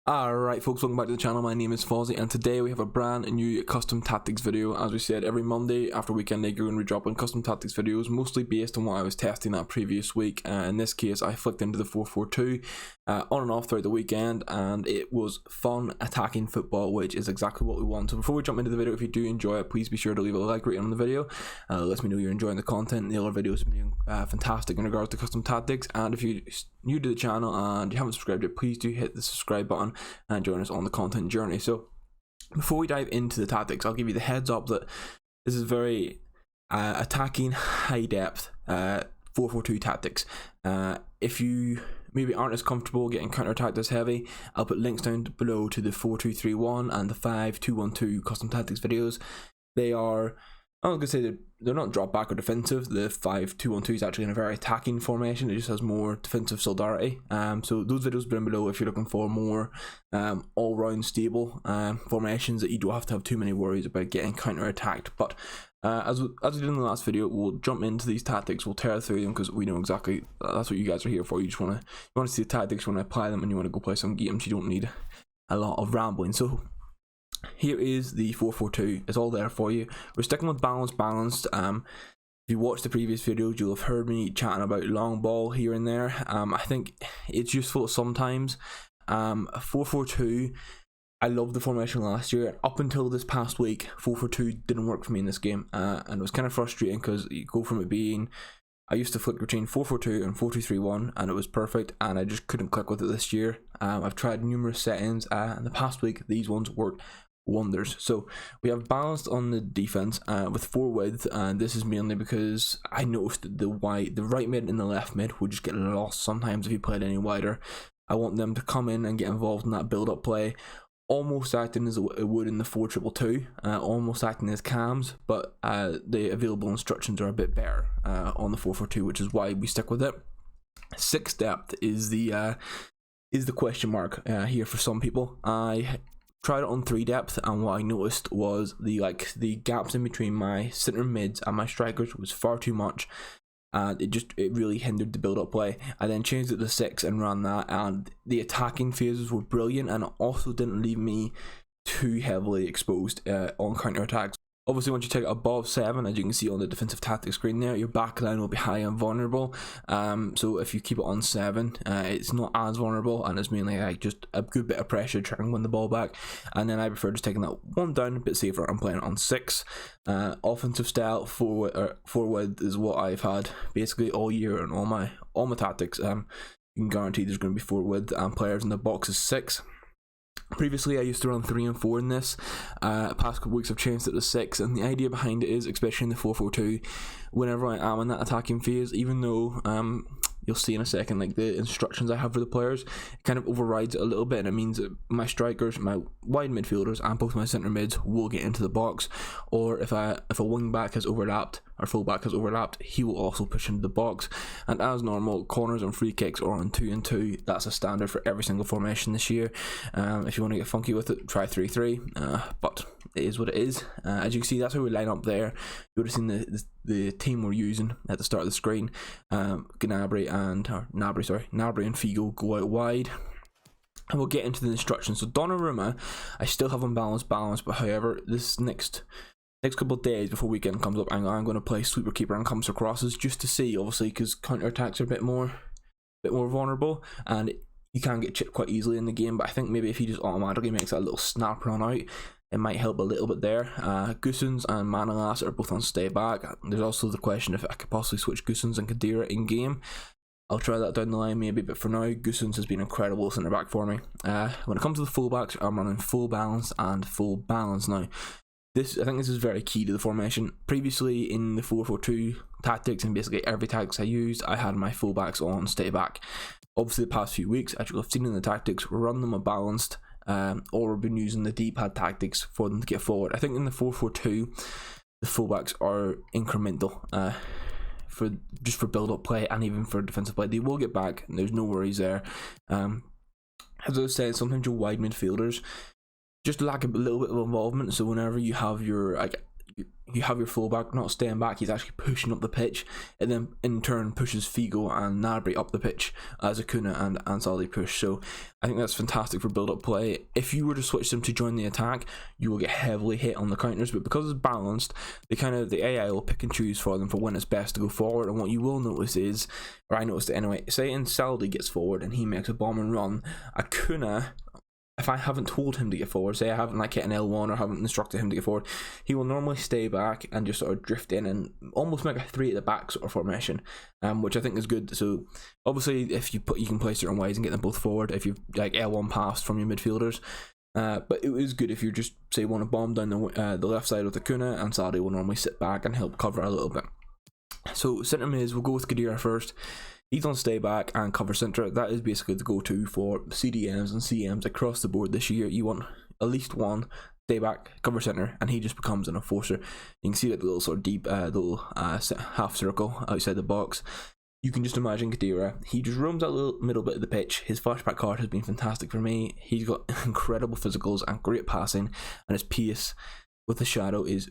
Alright folks, welcome back to the channel. My name is MFozzii and today we have a brand new custom tactics video. As we said, every Monday after weekend league we're going to be dropping custom tactics videos, mostly based on what I was testing that previous week. In this case I flicked into the 4-4-2 on and off throughout the weekend, and it was fun attacking football, which is exactly what we want. So before we jump into the video, if you do enjoy it, please be sure to leave a like rating on the video. Lets me know you're enjoying the content. The other videos have been fantastic in regards to custom tactics, and if you're new to the channel and you haven't subscribed yet, please do hit the subscribe button and join us on the content journey. So before we dive into the tactics, I'll give you the heads up that this is very attacking, high depth 4-4-2 tactics. If you maybe aren't as comfortable getting counter-attack this heavy, I'll put links down below to the 4-2-3-1 and the 5-2-1-2 custom tactics videos. They are, I was going to say they're not drop back or defensive. The 5-2-1-2 is actually in a very attacking formation. It just has more defensive solidarity. So those videos down below if you're looking for more all-round stable formations that you don't have to have too many worries about getting counter-attacked. But as we did in the last video, we'll jump into these tactics. We'll tear through them because we know exactly that's what you guys are here for. You just want to see the tactics, you want to apply them, and you want to go play some games. You don't need a lot of rambling. So here is the 4-4-2. It's all there for you. We're sticking with balanced. If you watched the previous videos, you'll have heard me chatting about long ball here and there. I think it's useful sometimes. 4-4-2, I loved the formation last year. Up until this past week, 4-4-2 didn't work for me in this game, and it was kind of frustrating because you go from it being, I used to flick between 4-4-2 and 4-2-3-1 and it was perfect, and I just couldn't click with it this year. I've tried numerous settings, and the past week these ones worked wonders. So we have balanced on the defense with 4 width, and this is mainly because I noticed that the right mid and the left mid would just get lost sometimes if you played any wider. I want them to come in and get involved in that build up play, almost acting as it would in the 4-2-2, almost acting as cams, but the available instructions are a bit better on the 4-4-2, which is why we stick with it. 6 depth is the question mark here for some people. I tried it on 3 depth, and what I noticed was the gaps in between my center mids and my strikers was far too much, and it really hindered the build up play. I then changed it to 6 and ran that, and the attacking phases were brilliant, and it also didn't leave me too heavily exposed on counter attacks. Obviously, once you take it above 7, as you can see on the defensive tactics screen there, your back line will be high and vulnerable. So if you keep it on 7, it's not as vulnerable, and it's mainly just a good bit of pressure trying to win the ball back. And then I prefer just taking that 1 down, a bit safer. I'm playing it on 6. Offensive style, 4 width is what I've had basically all year and all my tactics. You can guarantee there's going to be 4 width, and players in the box is 6. Previously I used to run 3 and 4 in this. Past couple weeks I've changed it to 6, and the idea behind it is, especially in the 4-4-2, whenever I am in that attacking phase, even though you'll see in a second like the instructions I have for the players, it kind of overrides it a little bit, and it means that my strikers, my wide midfielders, and both my centre mids will get into the box, or if a wing back has overlapped or fullback has overlapped, he will also push into the box. And as normal, corners and free kicks are on 2 and 2. That's a standard for every single formation this year. If you want to get funky with it, try 3-3, but it is what it is. As you can see, that's how we line up there. You would have seen the team we're using at the start of the screen. Gnabry and Figo go out wide, and we'll get into the instructions. So Donnarumma, I still have unbalanced balance, but however, this next couple of days before weekend comes up, I'm going to play sweeper keeper and comes crosses just to see, obviously, because counter attacks are a bit more vulnerable, and you can get chipped quite easily in the game. But I think maybe if he just automatically makes that little snap run out, it might help a little bit there. Goossens and Manolas are both on stay back. There's also the question if I could possibly switch Goossens and Kadira in game. I'll try that down the line maybe, but for now, Goossens has been incredible centre back for me. When it comes to the fullbacks, I'm running full balance and full balance now. I think this is very key to the formation. Previously in the 4-4-2 tactics, and basically every tactics I used, I had my fullbacks on stay back. Obviously the past few weeks, as you'll have seen in the tactics, run them balanced, or we've been using the D-pad tactics for them to get forward. I think in the 4-4-2, the fullbacks are incremental for build up play and even for defensive play. They will get back, and there's no worries there. As I was saying, sometimes your wide midfielders just lack a little bit of involvement. So whenever you have your you have your fullback not staying back, he's actually pushing up the pitch, and then in turn pushes Figo and Gnabry up the pitch as Acuna and MFozzii push. So I think that's fantastic for build-up play. If you were to switch them to join the attack, you will get heavily hit on the counters, but because it's balanced, the AI will pick and choose for them for when it's best to go forward. And what you will notice is, or I noticed it anyway, say MFozzii gets forward and he makes a bomb and run, Acuna, if I haven't told him to get forward, say I haven't hit an L1 or haven't instructed him to get forward, he will normally stay back and just sort of drift in and almost make a 3 at the back sort of formation, which I think is good. So obviously if you can play certain ways and get them both forward if you've L1 passed from your midfielders, but it is good if you just say want to bomb down the left side with Acuna, and MFozzii will normally sit back and help cover a little bit. So centre mids, we'll go with Khedira first. He's on stay back and cover centre. That is basically the go-to for CDMs and CMs across the board this year. You want at least one stay back, cover centre, and he just becomes an enforcer. You can see that little sort of deep, half circle outside the box. You can just imagine Khedira. He just roams that little middle bit of the pitch. His flashback card has been fantastic for me. He's got incredible physicals and great passing, and his pace with the shadow is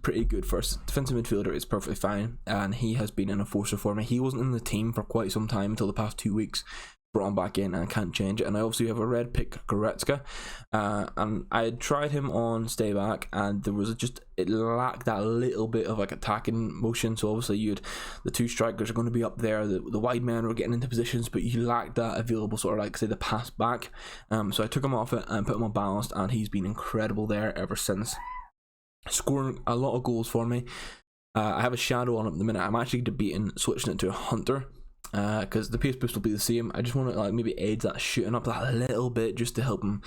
pretty good for a defensive midfielder. It's perfectly fine, and he has been an enforcer for me. He wasn't in the team for quite some time until the past 2 weeks. Brought him back in and I can't change it. And I obviously have a red pick Goretzka, and I had tried him on stay back, and there was it lacked that little bit of attacking motion. So obviously the two strikers are going to be up there, the wide men were getting into positions, but you lacked that available sort of say the pass back. So I took him off it and put him on balanced, and he's been incredible there ever since, scoring a lot of goals for me. I have a shadow on him at the minute. I'm actually debating switching it to a hunter, because the pace boost will be the same. I just want to maybe aid that shooting up that a little bit just to help him.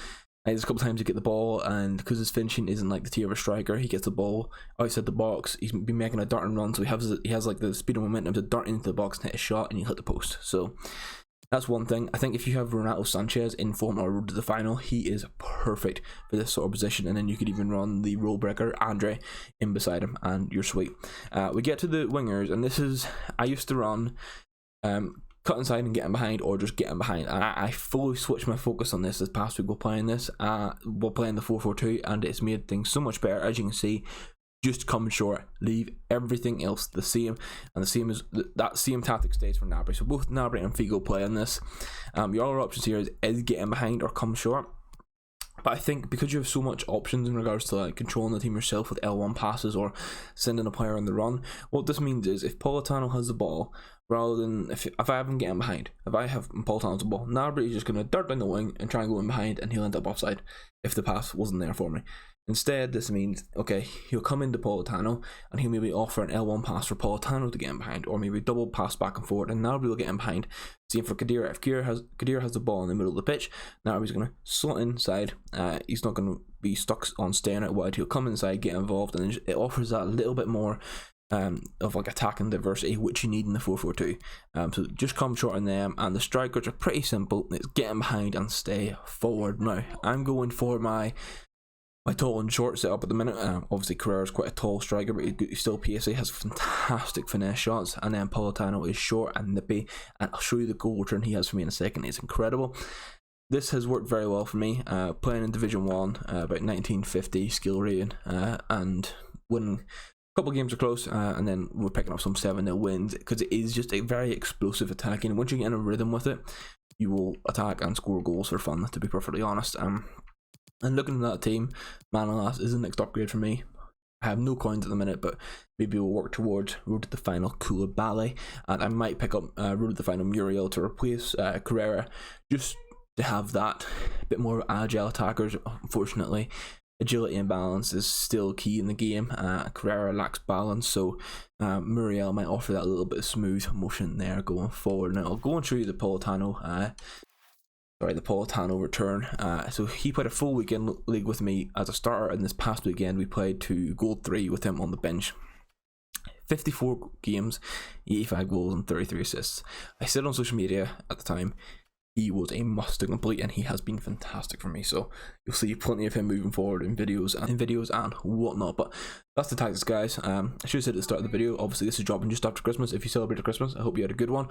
There's a couple times he get the ball, and because his finishing isn't the tier of a striker, he gets the ball outside the box. He's been making a dart and run, so he has the speed and momentum to dart into the box and hit a shot, and you hit the post. So that's one thing. I think if you have Renato Sanchez in form or road to the final, he is perfect for this sort of position, and then you could even run the role breaker Andre in beside him, and you're sweet. We get to the wingers, and this is, I used to run cut inside and getting behind, or just getting behind. And I fully switched my focus on this past week while playing this, while playing the 4-4-2, and it's made things so much better. As you can see, just come short, leave everything else the same, and the same is that same tactic stays for Gnabry. So both Gnabry and Figo play on this. Your other options here is getting behind or come short. But I think because you have so much options in regards to controlling the team yourself with L1 passes or sending a player on the run, what this means is if Politano has the ball, rather than if I have him getting behind, if I have Politano's the ball, Gnabry is just going to dart down the wing and try and go in behind, and he'll end up offside if the pass wasn't there for me. Instead, this means, okay, he'll come into Politano and he'll maybe offer an L1 pass for Politano to get in behind, or maybe double pass back and forward, and Gnabry will get in behind. Same for Khedira. If Khedira has the ball in the middle of the pitch, Gnabry's going to slot inside. He's not going to be stuck on staying out wide. He'll come inside, get involved, and it offers that little bit more of attacking diversity, which you need in the 4-4-2. So just come short on them, and the strikers are pretty simple. It's get in behind and stay forward. Now, I'm going for my tall and short setup at the minute. Obviously Carrera's quite a tall striker, but he's still PSA, has fantastic finesse shots, and then Politano is short and nippy, and I'll show you the goal return he has for me in a second. It's incredible. This has worked very well for me, playing in Division 1, about 1950 skill rating, and winning a couple of games are close, and then we're picking up some 7-0 wins, because it is just a very explosive attacking. Once you get in a rhythm with it, you will attack and score goals for fun, to be perfectly honest. And looking at that team, Manolas is the next upgrade for me. I have no coins at the minute, but maybe we'll work towards road to the final Koulibaly, and I might pick up road to the final Muriel to replace Carrera, just to have that bit more agile attackers. Unfortunately, agility and balance is still key in the game. Carrera lacks balance, so Muriel might offer that little bit of smooth motion there going forward. Now I'll go and show you the Politano return. So he played a full weekend league with me as a starter, and this past weekend we played to Gold 3 with him on the bench. 54 games, 85 goals and 33 assists. I said on social media at the time he was a must to complete, and he has been fantastic for me. So you'll see plenty of him moving forward in videos and whatnot. But that's the tactics, guys. I should have said at the start of the video, obviously this is dropping just after Christmas. If you celebrated Christmas, I hope you had a good one.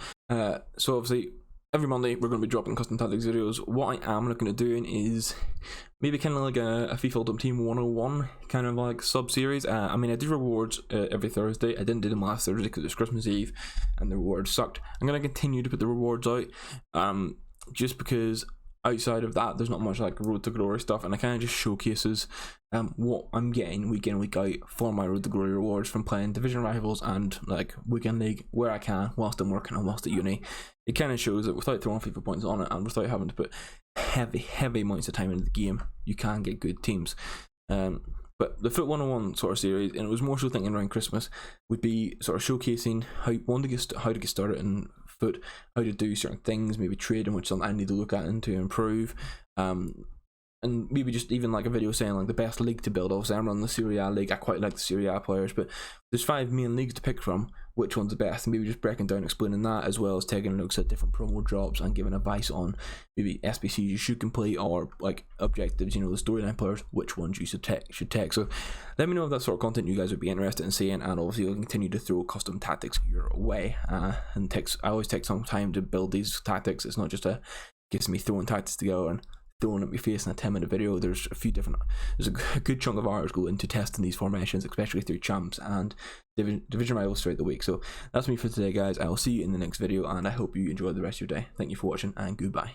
So obviously every Monday we're going to be dropping custom tactics videos. What I am looking at doing is maybe kind of like a FIFA Ultimate Team 101 kind of like sub-series. I mean, I do rewards every Thursday. I didn't do them last Thursday because it was Christmas Eve and the rewards sucked. I'm going to continue to put the rewards out just because outside of that there's not much like Road to Glory stuff, and it kind of just showcases what I'm getting week in week out for my Road to Glory rewards from playing division rivals and like weekend league where I can whilst I'm working and whilst at uni. It kind of shows that without throwing FIFA points on it and without having to put heavy amounts of time into the game, you can get good teams. But the Foot 101 sort of series, and it was more so thinking around Christmas, would be sort of showcasing how to get started in Foot, how to do certain things, maybe trading, which is something I need to look at and to improve. And maybe just even like a video saying like the best league to build. Obviously I'm running the Serie A league, I quite like the Serie A players, but there's 5 main leagues to pick from, which one's the best, and maybe just breaking down, explaining that, as well as taking looks at different promo drops and giving advice on maybe SBCs you should complete, or like objectives, you know, the storyline players, which ones you should take. So let me know if that sort of content you guys would be interested in seeing, and obviously I'll continue to throw custom tactics your way. I always take some time to build these tactics. It's not just a case of me throwing tactics together and throwing at my face in a 10-minute video. There's a good chunk of hours go into testing these formations, especially through champs and division rivals throughout the week. So that's me for today, guys. I will see you in the next video, and I hope you enjoy the rest of your day. Thank you for watching, and goodbye.